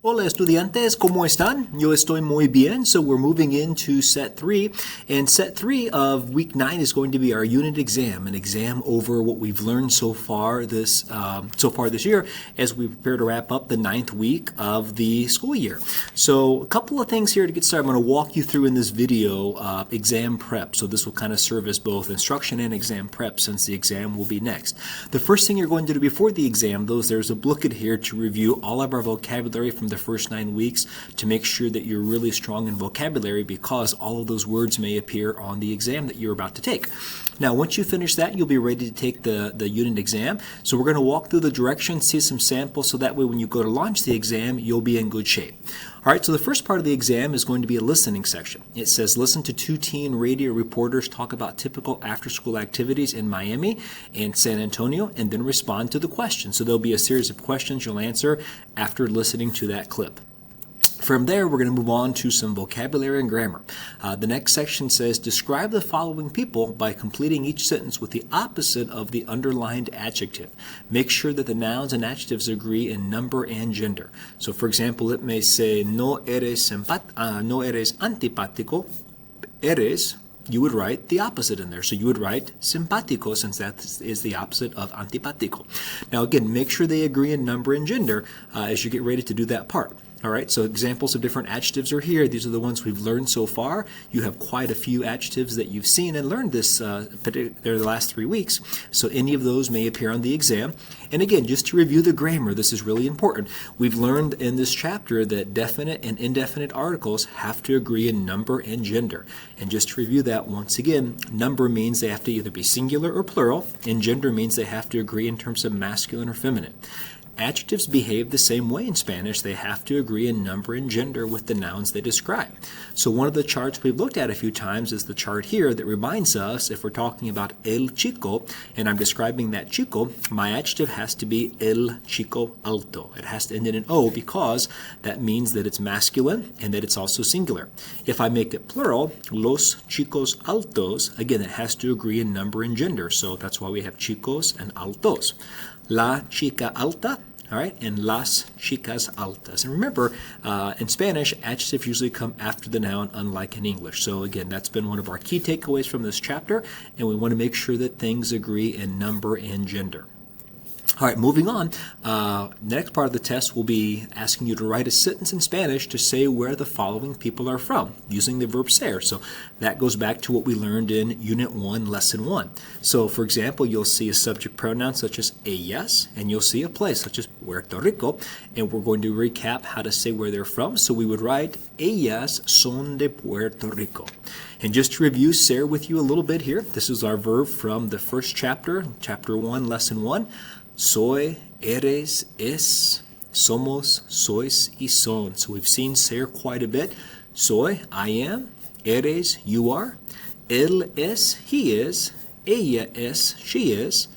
Hola estudiantes, ¿cómo están? Yo estoy muy bien. So we're moving into set 3, and set 3 of week 9 is going to be our unit exam, an exam over what we've learned so far this year as we prepare to wrap up the 9th week of the school year. So a couple of things here to get started. I'm going to walk you through in this video exam prep. So this will kind of serve as both instruction and exam prep since the exam will be next. The first thing you're going to do before the exam, though, is there's a booklet here to review all of our vocabulary from the first 9 weeks to make sure that you're really strong in vocabulary, because all of those words may appear on the exam that you're about to take. Now, once you finish that, you'll be ready to take the unit exam. So we're going to walk through the directions, see some samples, so that way when you go to launch the exam, you'll be in good shape. All right, so the first part of the exam is going to be a listening section. It says, listen to 2 teen radio reporters talk about typical after-school activities in Miami and San Antonio, and then respond to the questions. So there'll be a series of questions you'll answer after listening to that clip. From there, we're going to move on to some vocabulary and grammar. The next section says, describe the following people by completing each sentence with the opposite of the underlined adjective. Make sure that the nouns and adjectives agree in number and gender. So, for example, it may say, no eres antipático, eres. You would write the opposite in there. So you would write simpático, since that is the opposite of antipático. Now, again, make sure they agree in number and gender as you get ready to do that part. All right, so examples of different adjectives are here. These are the ones we've learned so far. You have quite a few adjectives that you've seen and learned the last 3 weeks. So any of those may appear on the exam. And again, just to review the grammar, this is really important. We've learned in this chapter that definite and indefinite articles have to agree in number and gender. And just to review that once again, number means they have to either be singular or plural, and gender means they have to agree in terms of masculine or feminine. Adjectives behave the same way in Spanish. They have to agree in number and gender with the nouns they describe. So one of the charts we've looked at a few times is the chart here that reminds us, if we're talking about el chico, and I'm describing that chico, my adjective has to be el chico alto. It has to end in an O, because that means that it's masculine and that it's also singular. If I make it plural, los chicos altos, again, it has to agree in number and gender. So that's why we have chicos and altos. La chica alta, all right, and las chicas altas. And remember, in Spanish, adjectives usually come after the noun, unlike in English. So again, that's been one of our key takeaways from this chapter, and we want to make sure that things agree in number and gender. All right, moving on. The next part of the test will be asking you to write a sentence in Spanish to say where the following people are from, using the verb ser. So that goes back to what we learned in Unit 1, Lesson 1. So, for example, you'll see a subject pronoun such as ellas, and you'll see a place such as Puerto Rico, and we're going to recap how to say where they're from. So we would write, ellas son de Puerto Rico. And just to review ser with you a little bit here, this is our verb from the first chapter, Chapter 1, Lesson 1. Soy, eres, es, somos, sois, y son. So we've seen ser quite a bit. Soy, I am. Eres, you are. Él es, he is. Ella es, she is.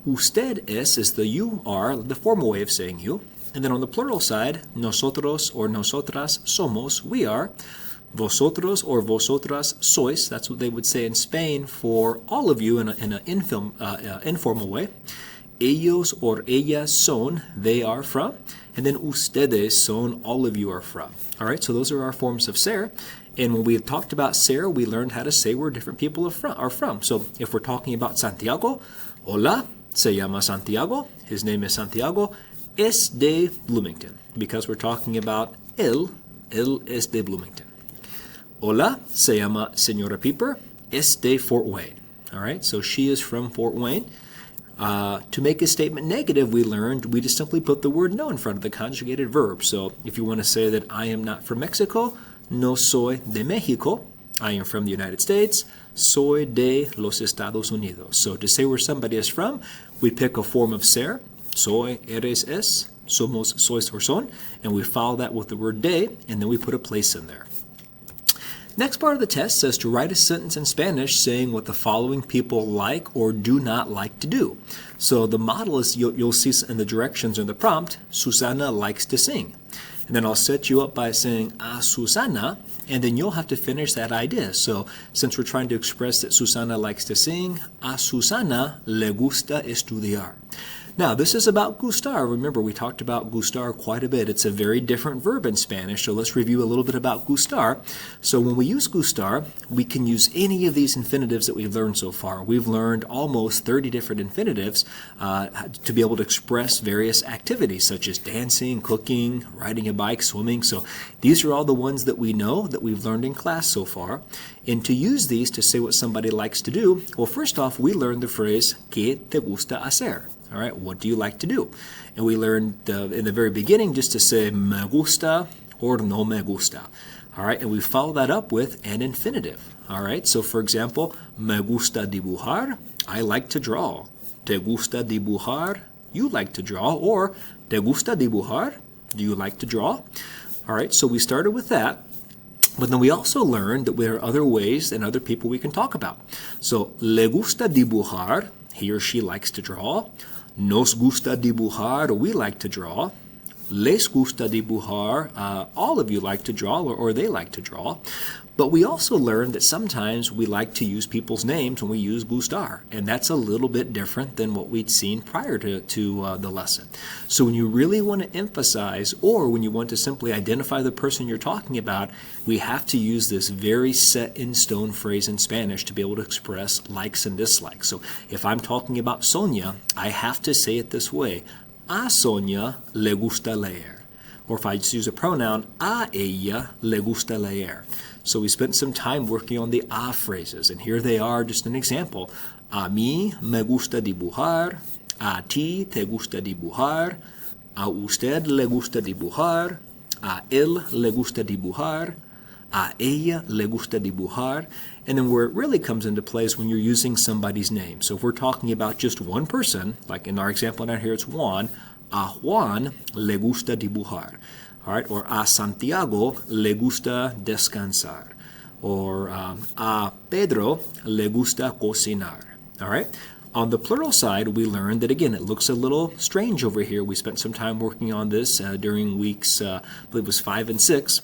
Usted es is the you are, the formal way of saying you. And then on the plural side, nosotros or nosotras somos, we are. Vosotros or vosotras sois, that's what they would say in Spain for all of you in an informal way. Ellos or ellas son, they are from. And then ustedes son, all of you are from. All right, so those are our forms of ser. And when we talked about ser, we learned how to say where different people are from. So if we're talking about Santiago, hola, se llama Santiago. His name is Santiago. Es de Bloomington. Because we're talking about él es de Bloomington. Hola, se llama Señora Piper. Es de Fort Wayne. All right, so she is from Fort Wayne. To make a statement negative, we learned we just simply put the word no in front of the conjugated verb. So if you want to say that I am not from Mexico, no soy de México. I am from the United States. Soy de los Estados Unidos. So to say where somebody is from, we pick a form of ser. Soy, eres, es, somos, sois, or son. And we follow that with the word de, and then we put a place in there. Next part of the test says to write a sentence in Spanish saying what the following people like or do not like to do. So the model is, you'll see in the directions or the prompt, Susana likes to sing. And then I'll set you up by saying, Susana, and then you'll have to finish that idea. So since we're trying to express that Susana likes to sing, a Susana le gusta estudiar. Now, this is about gustar. Remember, we talked about gustar quite a bit. It's a very different verb in Spanish, so let's review a little bit about gustar. So when we use gustar, we can use any of these infinitives that we've learned so far. We've learned almost 30 different infinitives to be able to express various activities, such as dancing, cooking, riding a bike, swimming. So these are all the ones that we know that we've learned in class so far. And to use these to say what somebody likes to do, well, first off, we learned the phrase, ¿Qué te gusta hacer? All right, what do you like to do? And we learned in the very beginning just to say me gusta or no me gusta. All right, and we follow that up with an infinitive. All right, so for example, me gusta dibujar, I like to draw. Te gusta dibujar, you like to draw. Or te gusta dibujar, do you like to draw? All right, so we started with that. But then we also learned that there are other ways and other people we can talk about. So, le gusta dibujar, he or she likes to draw. Nos gusta dibujar, we like to draw. Les gusta dibujar, all of you like to draw, or they like to draw. But we also learned that sometimes we like to use people's names when we use gustar, and that's a little bit different than what we'd seen prior to the lesson. So when you really want to emphasize, or when you want to simply identify the person you're talking about, we have to use this very set-in-stone phrase in Spanish to be able to express likes and dislikes. So if I'm talking about Sonia, I have to say it this way: a Sonia le gusta leer. Or if I just use a pronoun, a ella le gusta leer. So we spent some time working on the a phrases, and here they are, just an example. A mí me gusta dibujar, a ti te gusta dibujar, a usted le gusta dibujar, a él le gusta dibujar, a ella le gusta dibujar. And then where it really comes into play is when you're using somebody's name. So if we're talking about just one person, like in our example down here, it's Juan, a Juan le gusta dibujar. All right, or a Santiago le gusta descansar, or a Pedro le gusta cocinar. All right. On the plural side, we learned that, again, it looks a little strange over here. We spent some time working on this during weeks, I believe it was 5 and 6.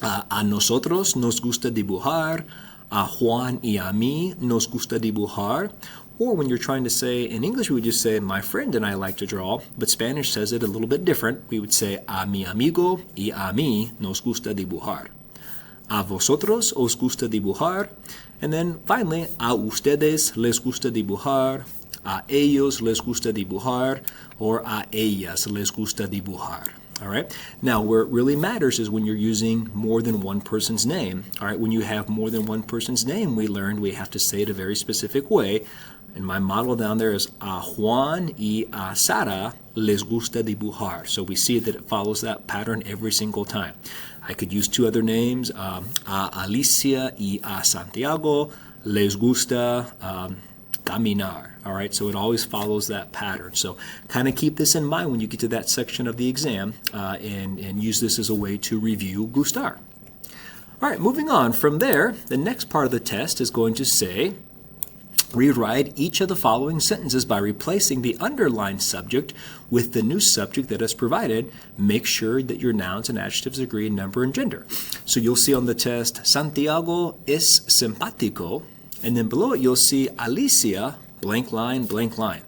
A nosotros nos gusta dibujar, a Juan y a mí nos gusta dibujar. Or when you're trying to say, in English we would just say, my friend and I like to draw, but Spanish says it a little bit different. We would say, a mi amigo y a mí nos gusta dibujar. A vosotros os gusta dibujar. And then finally, a ustedes les gusta dibujar, a ellos les gusta dibujar, or a ellas les gusta dibujar. All right. Now, where it really matters is when you're using more than one person's name. All right. When you have more than one person's name, we learned we have to say it a very specific way. And my model down there is a Juan y a Sara les gusta dibujar. So we see that it follows that pattern every single time. I could use two other names, a Alicia y a Santiago les gusta caminar. All right, so it always follows that pattern. So kind of keep this in mind when you get to that section of the exam and use this as a way to review gustar. All right, moving on from there, the next part of the test is going to say, rewrite each of the following sentences by replacing the underlined subject with the new subject that is provided. Make sure that your nouns and adjectives agree in number and gender. So you'll see on the test, Santiago es simpático, and then below it you'll see Alicia, blank line, blank line.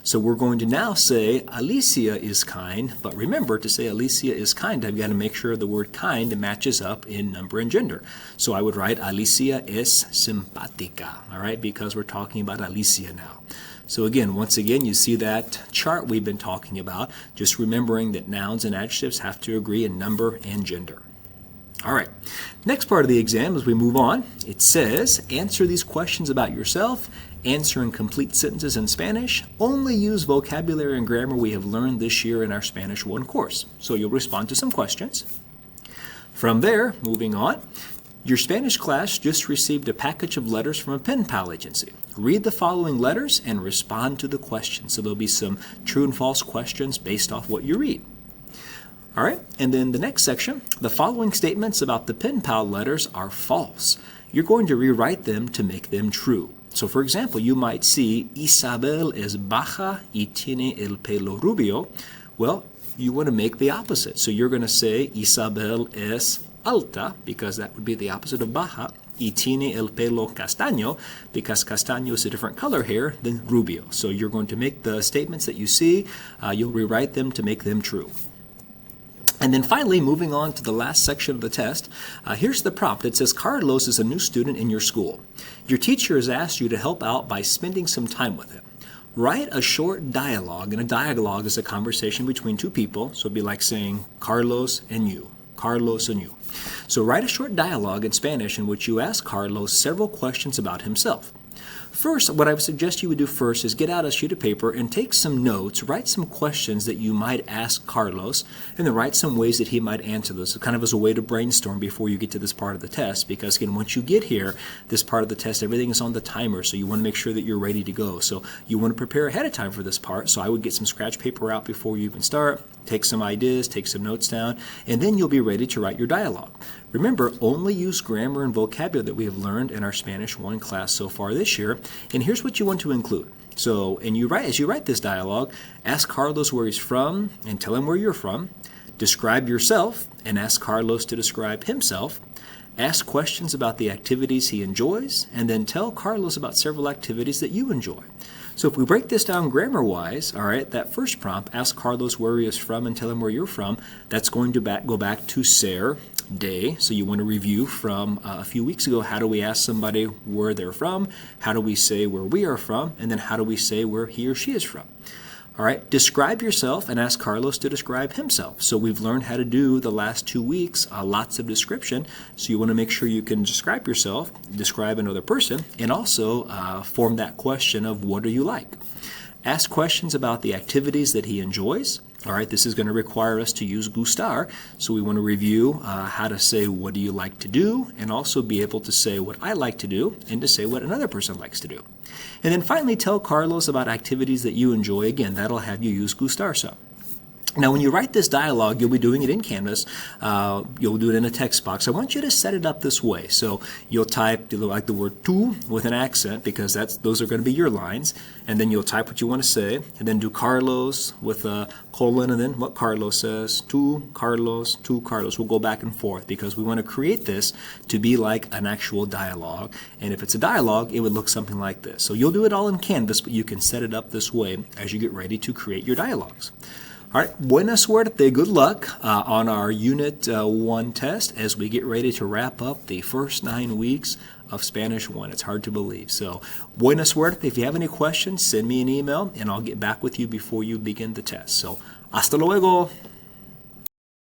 So we're going to now say Alicia is kind, but remember, to say Alicia is kind, I've got to make sure the word kind matches up in number and gender. So I would write Alicia es simpática, all right, because we're talking about Alicia now. So again, once again, you see that chart we've been talking about, just remembering that nouns and adjectives have to agree in number and gender. All right, next part of the exam as we move on, it says, answer these questions about yourself. Answer in complete sentences in Spanish. Only use vocabulary and grammar we have learned this year in our Spanish 1 course. So you'll respond to some questions. From there, moving on, your Spanish class just received a package of letters from a pen pal agency. Read the following letters and respond to the questions. So there'll be some true and false questions based off what you read. All right, and then the next section, the following statements about the pen pal letters are false. You're going to rewrite them to make them true. So for example, you might see Isabel es baja y tiene el pelo rubio. Well, you want to make the opposite. So you're going to say Isabel es alta, because that would be the opposite of baja, y tiene el pelo castaño, because castaño is a different color hair than rubio. So you're going to make the statements that you see, you'll rewrite them to make them true. And then finally, moving on to the last section of the test, here's the prompt. It says, Carlos is a new student in your school. Your teacher has asked you to help out by spending some time with him. Write a short dialogue, and a dialogue is a conversation between two people, so it'd be like saying Carlos and you, Carlos and you. So write a short dialogue in Spanish in which you ask Carlos several questions about himself. First, what I would suggest you would do first is get out a sheet of paper and take some notes, write some questions that you might ask Carlos, and then write some ways that he might answer those, kind of as a way to brainstorm before you get to this part of the test, because again, once you get here, this part of the test, everything is on the timer, so you want to make sure that you're ready to go. So you want to prepare ahead of time for this part, so I would get some scratch paper out before you even start, take some ideas, take some notes down, and then you'll be ready to write your dialogue. Remember, only use grammar and vocabulary that we have learned in our Spanish 1 class so far this year, and here's what you want to include. So, as you write this dialogue, ask Carlos where he's from and tell him where you're from. Describe yourself and ask Carlos to describe himself. Ask questions about the activities he enjoys, and then tell Carlos about several activities that you enjoy. So if we break this down grammar-wise, all right, that first prompt, ask Carlos where he is from and tell him where you're from, that's going to go back to ser day. So you want to review from a few weeks ago, how do we ask somebody where they're from, how do we say where we are from, and then how do we say where he or she is from. All right, describe yourself and ask Carlos to describe himself. So we've learned how to do the last 2 weeks, lots of description. So you want to make sure you can describe yourself, describe another person, and also form that question of what do you like. Ask questions about the activities that he enjoys. All right, this is going to require us to use gustar, so we want to review how to say what do you like to do, and also be able to say what I like to do, and to say what another person likes to do. And then finally, tell Carlos about activities that you enjoy. Again, that'll have you use gustar some. Now, when you write this dialogue, you'll be doing it in Canvas. You'll do it in a text box. I want you to set it up this way. So you'll type like the word tú with an accent, because those are going to be your lines. And then you'll type what you want to say, and then do Carlos with a colon, and then what Carlos says. Tú, Carlos, tú, Carlos. We'll go back and forth because we want to create this to be like an actual dialogue. And if it's a dialogue, it would look something like this. So you'll do it all in Canvas, but you can set it up this way as you get ready to create your dialogues. All right, buena suerte, good luck on our Unit 1 test as we get ready to wrap up the first 9 weeks of Spanish 1. It's hard to believe. So, buena suerte. If you have any questions, send me an email and I'll get back with you before you begin the test. So, hasta luego.